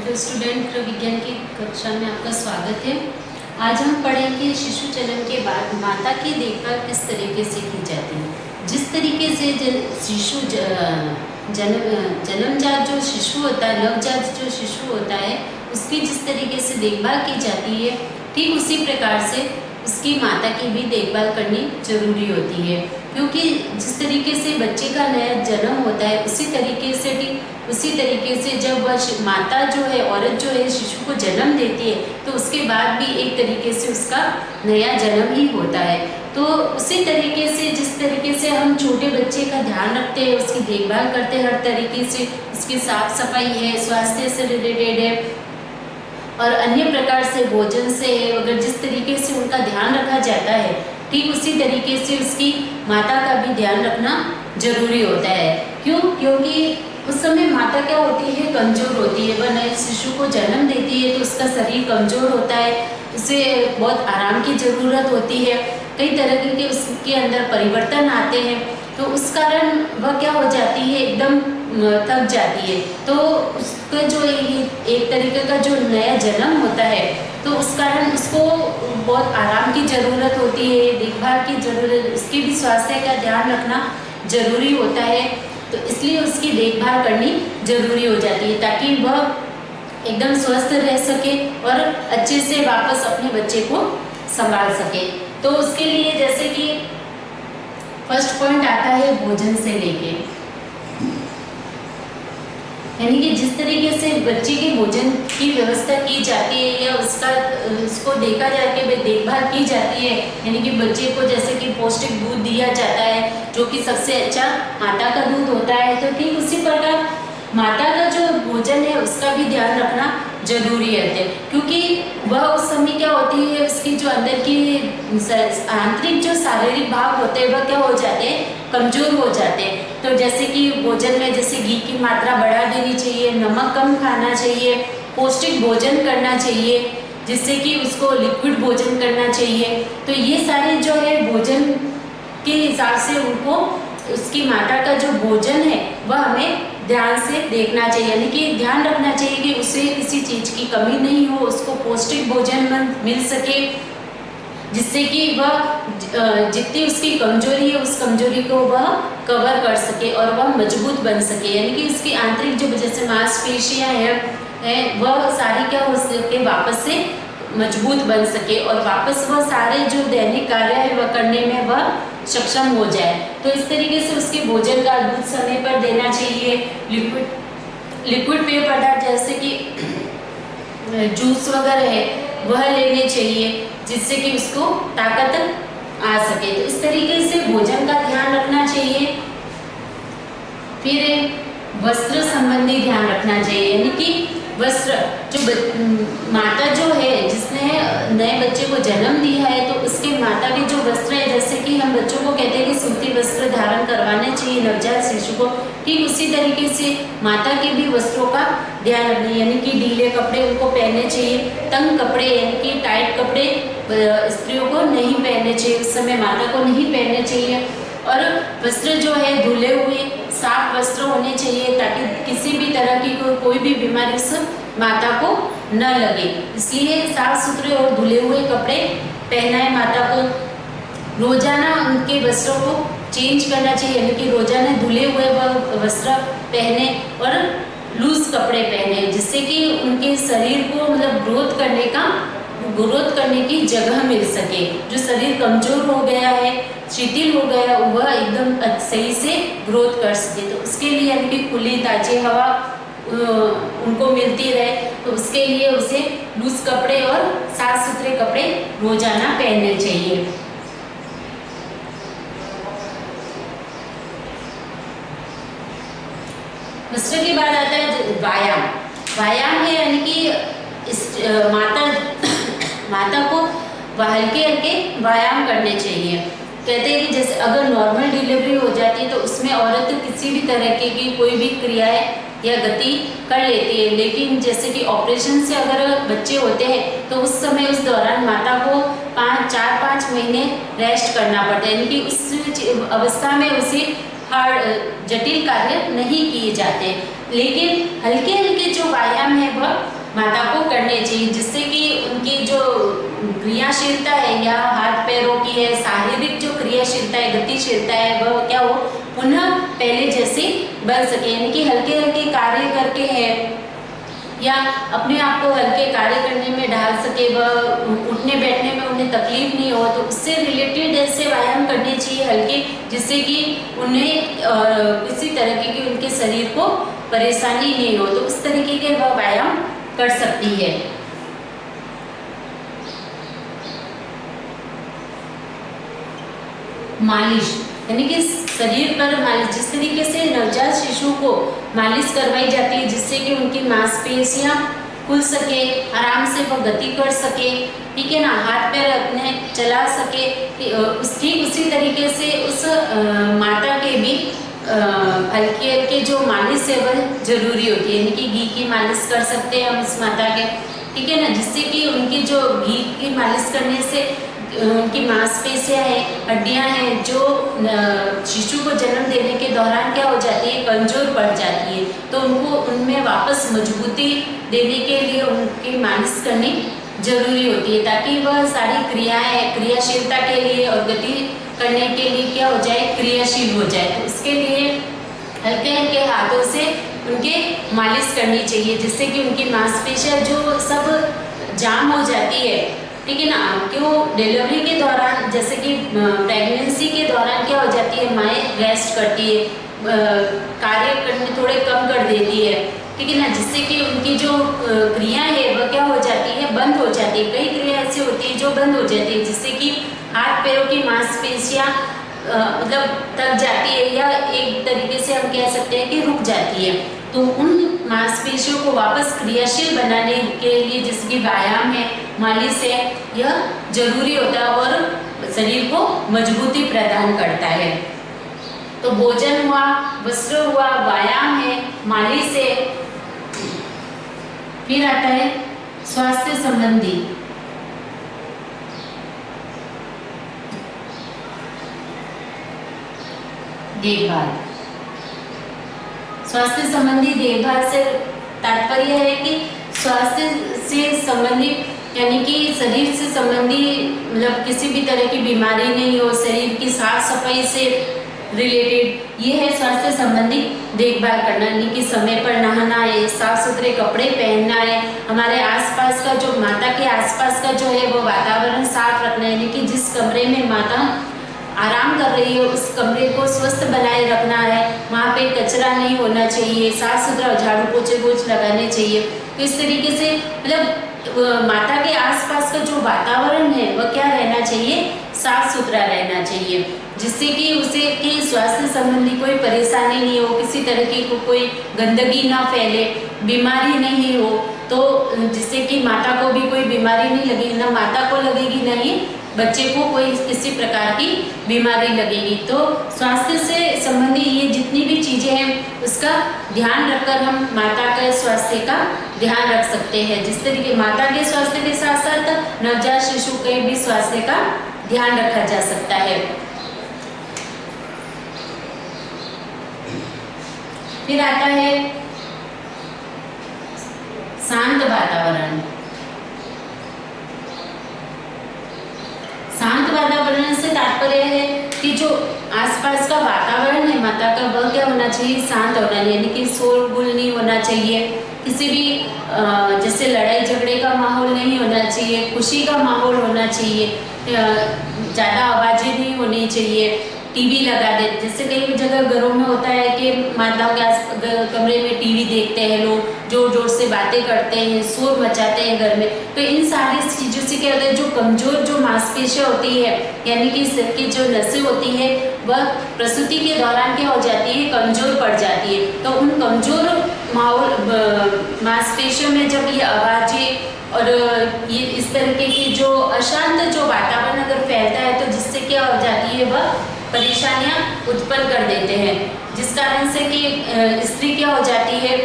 Hello student, विज्ञान की कक्षा में आपका स्वागत है। आज हम पढ़ेंगे शिशु जन्म के बाद माता की देखभाल किस तरीके से की जाती है। जिस तरीके से शिशु जन्मजात जो शिशु होता है, नवजात जो शिशु होता है, उसकी जिस तरीके से देखभाल की जाती है, ठीक उसी प्रकार से उसकी माता की भी देखभाल करनी जरूरी होती है। क्योंकि जिस तरीके से बच्चे का नया जन्म होता है, उसी तरीके से जब वह माता जो है, औरत जो है, शिशु को जन्म देती है, तो उसके बाद भी एक तरीके से उसका नया जन्म ही होता है। तो उसी तरीके से जिस तरीके से हम छोटे बच्चे का ध्यान रखते हैं, उसकी देखभाल करते हैं, हर तरीके से उसकी साफ सफाई है, स्वास्थ्य से रिलेटेड है और अन्य प्रकार से भोजन से है, अगर जिस तरीके से उनका ध्यान रखा जाता है, ठीक उसी तरीके से उसकी माता का भी ध्यान रखना जरूरी होता है। क्यों? क्योंकि उस समय माता क्या होती है, कमज़ोर होती है। वह नए शिशु को जन्म देती है तो उसका शरीर कमज़ोर होता है, उसे बहुत आराम की ज़रूरत होती है, कई तरह के उसके अंदर परिवर्तन आते हैं। तो उस कारण वह क्या हो जाती है, एकदम थक जाती है। तो उसका जो एक तरीके का जो नया जन्म होता है, तो उस कारण उसको बहुत आराम की ज़रूरत होती है, देखभाल की ज़रूरत, उसके भी स्वास्थ्य का ध्यान रखना जरूरी होता है। तो इसलिए उसकी देखभाल करनी जरूरी हो जाती है, ताकि वह एकदम स्वस्थ रह सके और अच्छे से वापस अपने बच्चे को संभाल सके। तो उसके लिए जैसे कि फर्स्ट पॉइंट आता है भोजन से लेके, यानी कि जिस तरीके से बच्चे के भोजन की व्यवस्था की जाती है या उसको देखा जाके देखभाल की जाती है, यानी कि बच्चे को जैसे कि पौष्टिक दूध दिया जाता है, जो कि सबसे अच्छा माता का दूध होता है। तो ठीक उसी प्रकार माता का जो भोजन है, उसका भी ध्यान रखना जरूरी है, क्योंकि वह उस समय क्या होती है, उसकी जो अंदर की आंतरिक जो शारीरिक भाव होते हैं, वह क्या हो जाते हैं, कमजोर हो जाते हैं। तो जैसे कि भोजन में जैसे घी की मात्रा बढ़ा देनी चाहिए, नमक कम खाना चाहिए, पौष्टिक भोजन करना चाहिए, जिससे कि उसको लिक्विड भोजन करना चाहिए। तो ये सारे जो है भोजन के हिसाब से उनको उसकी माता का जो भोजन है वह हमें ध्यान से देखना चाहिए, यानी कि ध्यान रखना चाहिए कि उसे किसी चीज़ की कमी नहीं हो, उसको पौष्टिक भोजन मिल सके, जिससे कि वह जितनी उसकी कमजोरी है, उस कमजोरी को वह कवर कर सके और वह मजबूत बन सके, यानी कि उसकी आंतरिक जो जैसे मांसपेशियां हैं वह सारी क्या हो सके, वापस से मजबूत बन सके और वापस वह सारे जो दैनिक कार्य है वह करने में वह सक्षम हो जाए। तो इस तरीके से उसके भोजन का दूध समय पर देना चाहिए। लिक्विड पेय पदार्थ जैसे कि जूस वगैरह है वह लेने चाहिए, जिससे कि उसको ताकत आ सके। तो इस तरीके से भोजन का ध्यान रखना चाहिए। फिर वस्त्र संबंधी ध्यान रखना चाहिए, यानी कि वस्त्र जो माता जो है, जिसने नए बच्चे को जन्म दिया है, तो उसके माता के जो वस्त्र है, जैसे कि हम बच्चों को कहते हैं कि सूती वस्त्र धारण करवाने चाहिए नवजात शिशु को, ठीक उसी तरीके से माता के भी वस्त्रों का ध्यान रखना, यानी कि ढीले कपड़े उनको पहनने चाहिए, तंग कपड़े यानी कि टाइट कपड़े स्त्रियों को नहीं पहनने चाहिए, उस समय माता को नहीं पहनने चाहिए। और वस्त्र जो है धुले हुए साफ वस्त्र होने चाहिए, ताकि किसी भी तरह की कोई भी बीमारी उस माता को न लगे। इसलिए साफ सुथरे और धुले हुए कपड़े पहना है माता को। रोजाना उनके वस्त्रों को चेंज करना चाहिए, यानी कि रोजाना धुले हुए वस्त्र पहने और लूज कपड़े पहने, जिससे कि उनके शरीर को मतलब ग्रोथ करने की जगह मिल सके। जो शरीर कमजोर हो गया है, शिथिल हो गया, वह एकदम सही से ग्रोथ कर सके। तो उसके लिए यानी कि खुली ताजी हवा उनको मिलती रहे, तो उसके लिए उसे लूज कपड़े और साफ सुथरे कपड़े रोजाना पहनने चाहिए। वस्त्र के बाद आता है व्यायाम है, यानी कि माता को हल्के हल्के व्यायाम करने चाहिए। कहते हैं कि जैसे अगर नॉर्मल डिलीवरी हो जाती है तो उसमें औरत किसी भी तरह की कोई भी क्रियाएं या गति कर लेती है, लेकिन जैसे कि ऑपरेशन से अगर बच्चे होते हैं तो उस समय उस दौरान माता को 4-5 महीने रेस्ट करना पड़ता है, यानी कि उस अवस्था में उसे जटिल कार्य नहीं किए जाते। लेकिन हल्के हल्के जो व्यायाम है वह माता को करने चाहिए, जिससे कि उनकी जो क्रियाशीलता है या हाथ पैरों की है, शारीरिक जो क्रियाशीलता है, गतिशीलता है, वह क्या हो, पुनः पहले जैसे बन सके। यानी कि हल्के हल्के कार्य करके है या अपने आप को हल्के कार्य करने में ढाल सके, वह उठने बैठने में उन्हें तकलीफ नहीं हो, तो उससे रिलेटेड ऐसे व्यायाम करने चाहिए हल्के, जिससे कि उन्हें किसी तरीके की उनके शरीर को परेशानी नहीं हो, तो उस तरीके के वह व्यायाम कर सकती है। मालिश, यानी कि शरीर पर मालिश, जिस तरीके से नवजात शिशु को मालिश करवाई जाती है जिससे कि उनकी मांसपेशियां खुल सके, आराम से वो गति कर सके, ठीक है ना, हाथ पैर अपने चला सके, उसकी उसी तरीके से उस माता के भी हल्के हल्के जो मालिश है वह जरूरी होती है। यानी कि घी की मालिश कर सकते हैं हम उस माता के, ठीक है ना, जिससे कि उनकी जो घी की मालिश करने से उनकी मांसपेशियां हैं, हड्डियां हैं, जो शिशु को जन्म देने के दौरान क्या हो जाती है, कमजोर पड़ जाती है, तो उनको उनमें वापस मजबूती देने के लिए उनकी मालिश करनी जरूरी होती है, ताकि वह सारी क्रियाएं क्रियाशीलता के लिए और गति करने के लिए क्या हो जाए, क्रियाशील हो जाए। तो इसके लिए हल्के हल्के हाथों से उनके मालिश करनी चाहिए, जिससे कि उनकी मांसपेशियां जो सब जाम हो जाती है, ठीक है ना, क्यों डिलीवरी के दौरान, जैसे कि प्रेगनेंसी के दौरान क्या हो जाती है, माएँ रेस्ट करती है, कार्य करने थोड़े कम कर देती है, ठीक है ना, जिससे कि उनकी जो क्रिया है वह क्या हो जाती है, बंद हो जाती है। कई क्रिया ऐसी होती है जो बंद हो जाती है, जिससे कि हाथ पैरों की मांसपेशियां मतलब थक जाती है, या एक तरीके से हम कह सकते हैं कि रुक जाती है। तो उन मांसपेशियों को वापस क्रियाशील बनाने के लिए जिसकी व्यायाम है, मालिश है, यह जरूरी होता है और शरीर को मजबूती प्रदान करता है। तो भोजन हुआ, वस्त्र हुआ, व्यायाम है, मालिश है। फिर आता है स्वास्थ्य संबंधी देखभाल। स्वास्थ्य संबंधी देखभाल से तात्पर्य है कि स्वास्थ्य से संबंधित, यानी कि शरीर से संबंधी, मतलब किसी भी तरह की बीमारी नहीं हो, शरीर की साफ सफाई से रिलेटेड, ये है स्वास्थ्य संबंधी देखभाल करना। यानी कि समय पर नहाना है, साफ सुथरे कपड़े पहनना है, हमारे आसपास का जो माता के आसपास का जो है वो वातावरण साफ रखना है, यानी कि जिस कमरे में माता आराम कर रही है उस कमरे को स्वस्थ बनाए रखना है, वहाँ पे कचरा नहीं होना चाहिए, साफ सुथरा झाड़ू पोछे रोज लगाने चाहिए। तो इस तरीके से मतलब माता के आसपास का जो वातावरण है वह क्या रहना चाहिए, साफ सुथरा रहना चाहिए, जिससे कि उसे कि स्वास्थ्य संबंधी कोई परेशानी नहीं हो, किसी तरह की कोई गंदगी ना फैले, बीमारी नहीं हो, तो जिससे कि माता को भी कोई बीमारी नहीं लगेगी, ना माता को लगेगी, ना ही बच्चे को कोई किसी प्रकार की बीमारी लगेगी। तो स्वास्थ्य से संबंधी ये जितनी भी चीजें हैं उसका ध्यान रखकर हम माता के स्वास्थ्य का ध्यान रख सकते हैं। जिस तरीके माता के स्वास्थ्य के साथ साथ नवजात शिशु के भी स्वास्थ्य का ध्यान रखा जा सकता है। फिर आता है शांत वातावरण। शांत वातावरण से तात्पर्य है कि जो आसपास का वातावरण है माता का वह क्या होना चाहिए, शांत होना चाहिए, यानी कि शोरगुल नहीं होना चाहिए, किसी भी जैसे लड़ाई झगड़े का माहौल नहीं होना चाहिए, खुशी का माहौल होना चाहिए, ज़्यादा आवाज़ें नहीं होनी चाहिए, टीवी लगा दे, जैसे कई जगह घरों में होता है कि माताओं के कमरे में टीवी देखते हैं लोग, जोर जोर से बातें करते हैं, शोर मचाते हैं घर में। तो इन सारी चीज़ों से क्या होता है, जो कमजोर जो मांसपेशियां होती है, यानी कि सिर की जो नसें होती है वह प्रसूति के दौरान क्या हो जाती है, कमजोर पड़ जाती है। तो उन कमजोर मांसपेशियों में जब ये आवाज़ें और ये इस तरीके की जो अशांत जो वातावरण अगर फैलता है तो जिससे क्या हो जाती है, वह परेशानियां उत्पन्न कर देते हैं, जिस कारण से कि स्त्री क्या हो जाती है,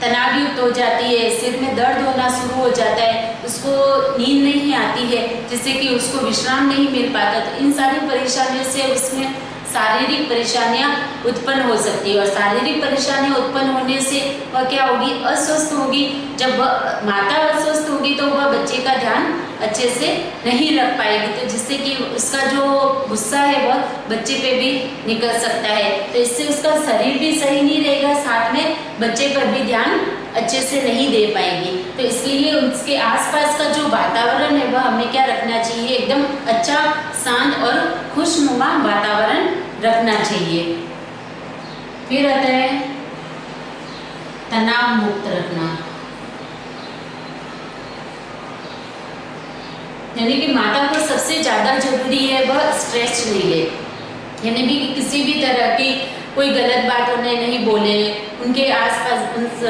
तनावयुक्त हो जाती है, सिर में दर्द होना शुरू हो जाता है, उसको नींद नहीं आती है, जिससे कि उसको विश्राम नहीं मिल पाता। तो इन सारी परेशानियों से उसमें शारीरिक परेशानियां उत्पन्न हो सकती है। और शारीरिक परेशानियां उत्पन्न होने से वह क्या होगी, अस्वस्थ होगी। जब वह माता अस्वस्थ होगी तो वह बच्चे का ध्यान अच्छे से नहीं रख पाएगी, तो जिससे कि उसका जो गुस्सा है वह बच्चे पे भी निकल सकता है। तो इससे उसका शरीर भी सही नहीं रहेगा, साथ में बच्चे पर भी ध्यान अच्छे से नहीं दे पाएगी। तो इसलिए उसके आसपास का जो वातावरण है वह हमें क्या रखना चाहिए, एकदम अच्छा, शांत और खुशनुमा वातावरण रखना चाहिए। फिर आता है तनाव मुक्त रखना, यानी कि माता को सबसे ज्यादा जरूरी है वह स्ट्रेस नहीं ले, यानी कि किसी भी तरह की कोई गलत बात उन्हें नहीं बोले, उनके आसपास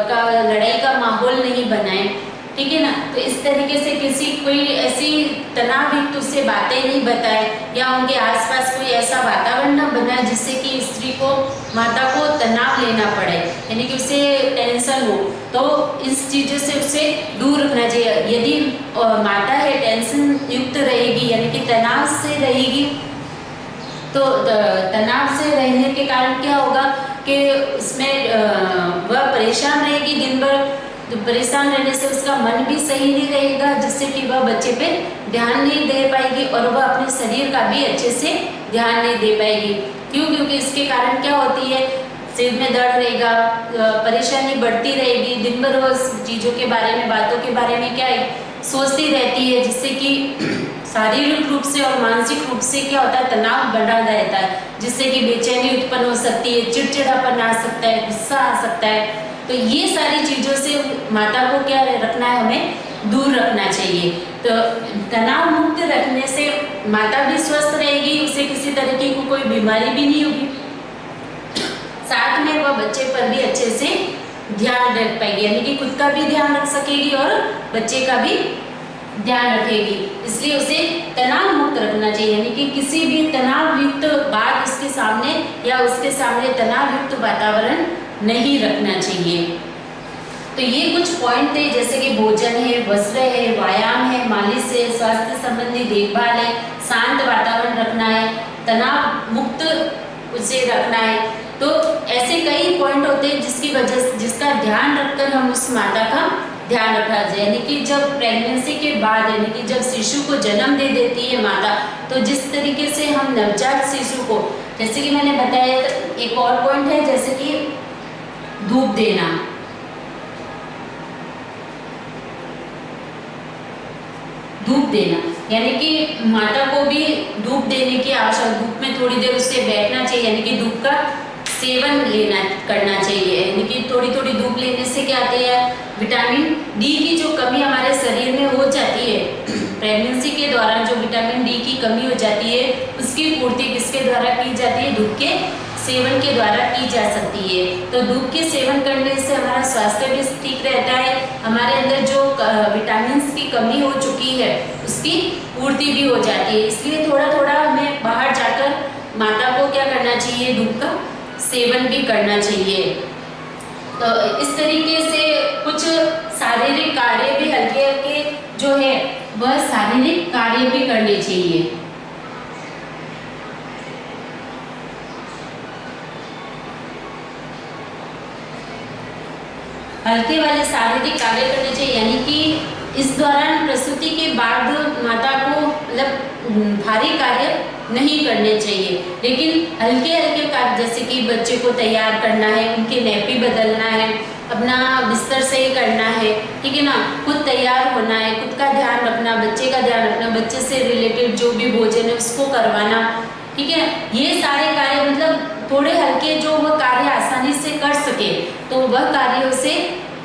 का लड़ाई का माहौल नहीं बनाए, ठीक है ना। तो इस तरीके से किसी कोई ऐसी तनावयुक्त उससे बातें नहीं बताए, या उनके आसपास कोई ऐसा वातावरण न बनाए जिससे कि स्त्री को, माता को तनाव लेना पड़े, यानी कि उसे टेंशन हो। तो इस चीज़ों से उसे दूर रखना चाहिए। यदि माता है टेंशन युक्त रहेगी, यानी कि तनाव से रहेगी, तो तनाव से रहने के कारण क्या होगा कि उसमें वह परेशान रहेगी दिन भर। तो परेशान रहने से उसका मन भी सही नहीं रहेगा, जिससे कि वह बच्चे पे ध्यान नहीं दे पाएगी और वह अपने शरीर का भी अच्छे से ध्यान नहीं दे पाएगी। क्यों? क्योंकि इसके कारण क्या होती है, सिर में दर्द रहेगा, परेशानी बढ़ती रहेगी, दिन भर वो चीज़ों के बारे में, बातों के बारे में क्या है सोचती रहती है, जिससे कि शारीरिक रूप से और मानसिक रूप से क्या होता है, तनाव बढ़ा रहता है, जिससे कि बेचैनी उत्पन्न हो सकती है, चिड़चिड़ापन आ सकता है, गुस्सा आ सकता है। तो ये सारी चीज़ों से माता को क्या रखना है, हमें दूर रखना चाहिए। तो तनाव मुक्त रखने से माता भी स्वस्थ रहेगी, उसे किसी तरह की कोई बीमारी भी नहीं होगी, साथ में वह बच्चे पर भी अच्छे से ध्यान रख पाएगी, यानी कि खुद का भी ध्यान रख सकेगी और बच्चे का भी ध्यान रखेगी। इसलिए उसे तनाव मुक्त रखना चाहिए, यानी कि किसी भी तनावयुक्त बात उसके सामने या उसके सामने तनावयुक्त वातावरण नहीं रखना चाहिए। तो ये कुछ पॉइंट थे, जैसे कि भोजन है, वस्त्र है, व्यायाम है, मालिश है, स्वास्थ्य संबंधी देखभाल है, शांत वातावरण रखना है, तनाव मुक्त उसे रखना है। तो ऐसे कई पॉइंट होते हैं जिसकी वजह से, जिसका ध्यान रखकर हम उस माता का ध्यान रखा जाए। यानी कि जब प्रेगनेंसी के बाद, यानी कि जब शिशु को जन्म दे देती है माता, तो जिस तरीके से हम नवजात शिशु को, जैसे कि मैंने बताया, एक और पॉइंट है जैसे कि धूप देना, धूप देना, यानी कि माता को भी धूप देने की आवश्यकता, धूप में थोड़ी देर उससे बैठना चाहिए, यानी कि धूप का सेवन करना चाहिए। यानी कि थोड़ी थोड़ी धूप लेने से क्या आती है, विटामिन डी की जो कमी हमारे शरीर में हो जाती है, प्रेगनेंसी के दौरान जो विटामिन डी की कमी हो जाती है, उसकी पूर्ति किसके द्वारा की जाती है, धूप के सेवन के द्वारा की जा सकती है। तो धूप के सेवन करने से हमारा स्वास्थ्य भी ठीक रहता है, हमारे अंदर जो विटामिन की कमी हो चुकी है उसकी पूर्ति भी हो जाती है। इसलिए थोड़ा थोड़ा हमें बाहर जाकर माता को क्या करना चाहिए, धूप का सेवन भी करना चाहिए। तो इस तरीके से कुछ शारीरिक कार्य भी हल्के हल्के जो है वह शारीरिक कार्य भी करने चाहिए। हल्के वाले शारीरिक कार्य करने चाहिए, यानी कि इस दौरान प्रसूति के बाद माता को मतलब भारी कार्य नहीं करने चाहिए, लेकिन हल्के हल्के कार्य, जैसे कि बच्चे को तैयार करना है, उनके नैपी बदलना है, अपना बिस्तर सही करना है, ठीक है ना, खुद तैयार होना है, खुद का ध्यान रखना, बच्चे का ध्यान रखना, बच्चे से रिलेटेड जो भी भोजन है उसको करवाना, ठीक है। ये सारे कार्य मतलब थोड़े हल्के जो वह कार्य आसानी से कर सके तो वह कार्य उसे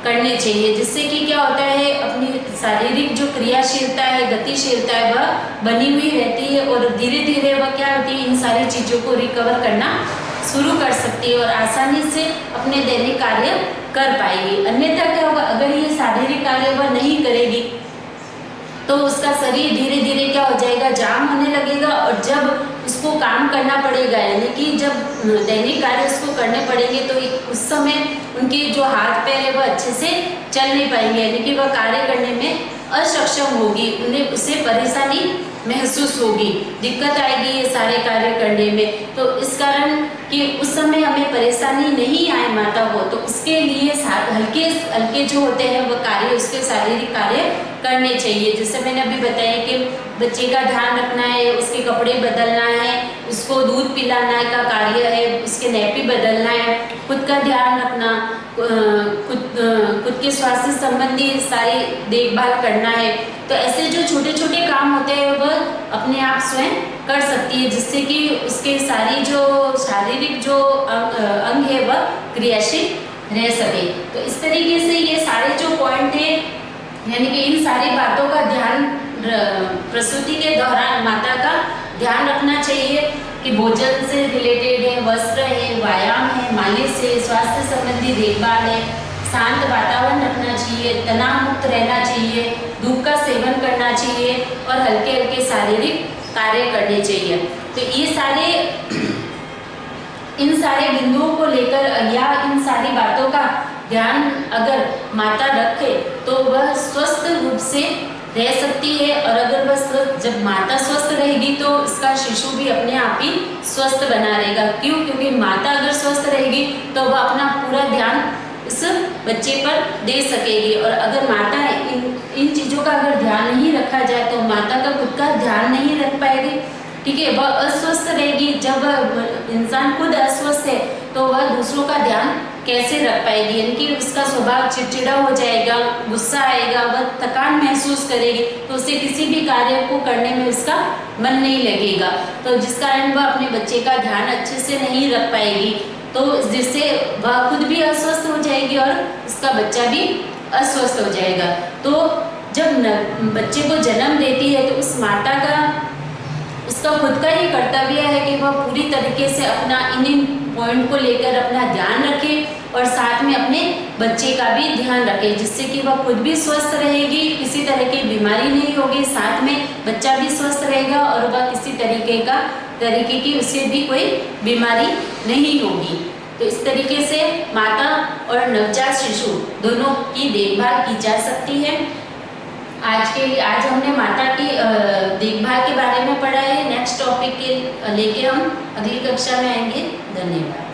करने चाहिए, जिससे कि क्या होता है, अपनी शारीरिक जो क्रियाशीलता है, गतिशीलता है, वह बनी हुई रहती है और धीरे धीरे वह क्या होती है, इन सारी चीज़ों को रिकवर करना शुरू कर सकती है और आसानी से अपने दैनिक कार्य कर पाएगी। अन्यथा क्या होगा, अगर ये शारीरिक कार्य वह नहीं करेगी तो उसका शरीर धीरे धीरे क्या हो जाएगा, जाम होने लगेगा, और जब उसको काम करना पड़ेगा, यानी कि जब दैनिक कार्य उसको करने पड़ेंगे तो उस समय उनके जो हाथ पैर है वह अच्छे से चल नहीं पाएंगे, यानी कि वह कार्य करने में असक्षम होगी, उन्हें उससे परेशानी महसूस होगी, दिक्कत आएगी ये सारे कार्य करने में। तो इस कारण कि उस समय हमें परेशानी नहीं आए माता को, तो उसके लिए हल्के हल्के जो होते हैं वो कार्य, उसके शारीरिक कार्य करने चाहिए। जैसे मैंने अभी बताया कि बच्चे का ध्यान रखना है, उसके कपड़े बदलना है, उसको दूध पिलाना का कार्य है, उसके नैपी बदलना है, खुद का ध्यान रखना, खुद के स्वास्थ्य संबंधी सारी देखभाल करना है। तो ऐसे जो छोटे छोटे काम होते हैं वह अपने आप स्वयं कर सकती है, जिससे कि उसके सारी जो शारीरिक जो अंग है वह क्रियाशील रह सके। तो इस तरीके से ये सारे जो पॉइंट है, यानी कि इन सारी बातों का ध्यान प्रसूति के दौरान माता का ध्यान रखना चाहिए कि भोजन से रिलेटेड है, वस्त्र है, व्यायाम है, मालिश है, स्वास्थ्य संबंधी देखभाल है, शांत वातावरण रखना चाहिए, तनाव मुक्त रहना चाहिए, धूप का सेवन करना चाहिए और हल्के हल्के शारीरिक कार्य करने चाहिए। तो ये सारे इन सारे बिंदुओं को लेकर या इन सारी बातों का ध्यान अगर माता रखे तो वह स्वस्थ रूप से रह सकती है। और अगर वह जब माता स्वस्थ रहेगी तो इसका शिशु भी अपने आप ही स्वस्थ बना रहेगा। क्यों? क्योंकि माता अगर स्वस्थ रहेगी तो वह अपना पूरा ध्यान इस बच्चे पर दे सकेगी। और अगर माता इन चीज़ों का अगर ध्यान नहीं रखा जाए तो माता का खुद का ध्यान नहीं रख पाएगी, ठीक है, वह अस्वस्थ रहेगी। जब इंसान खुद अस्वस्थ है तो वह दूसरों का ध्यान कैसे रख पाएगी, यानी कि उसका स्वभाव चिड़चिड़ा हो जाएगा, गुस्सा आएगा, वह थकान महसूस करेगी, तो उसे किसी भी कार्य को करने में उसका मन नहीं लगेगा। तो जिस कारण वह अपने बच्चे का ध्यान अच्छे से नहीं रख पाएगी, तो जिससे वह खुद भी अस्वस्थ हो जाएगी और उसका बच्चा भी अस्वस्थ हो जाएगा। तो जब बच्चे को जन्म देती है तो उस माता का उसका खुद का ही कर्तव्य है कि वह पूरी तरीके से अपना इन पॉइंट को लेकर अपना ध्यान रखे और साथ में अपने बच्चे का भी ध्यान रखे, जिससे कि वह खुद भी स्वस्थ रहेगी, किसी तरह की बीमारी नहीं होगी, साथ में बच्चा भी स्वस्थ रहेगा और वह किसी तरीके की उसे भी कोई बीमारी नहीं होगी। तो इस तरीके से माता और नवजात शिशु दोनों की देखभाल की जा सकती है। आज हमने माता की देखभाल के बारे में पढ़ा है। नेक्स्ट टॉपिक के लेके हम अगली कक्षा में आएंगे। धन्यवाद।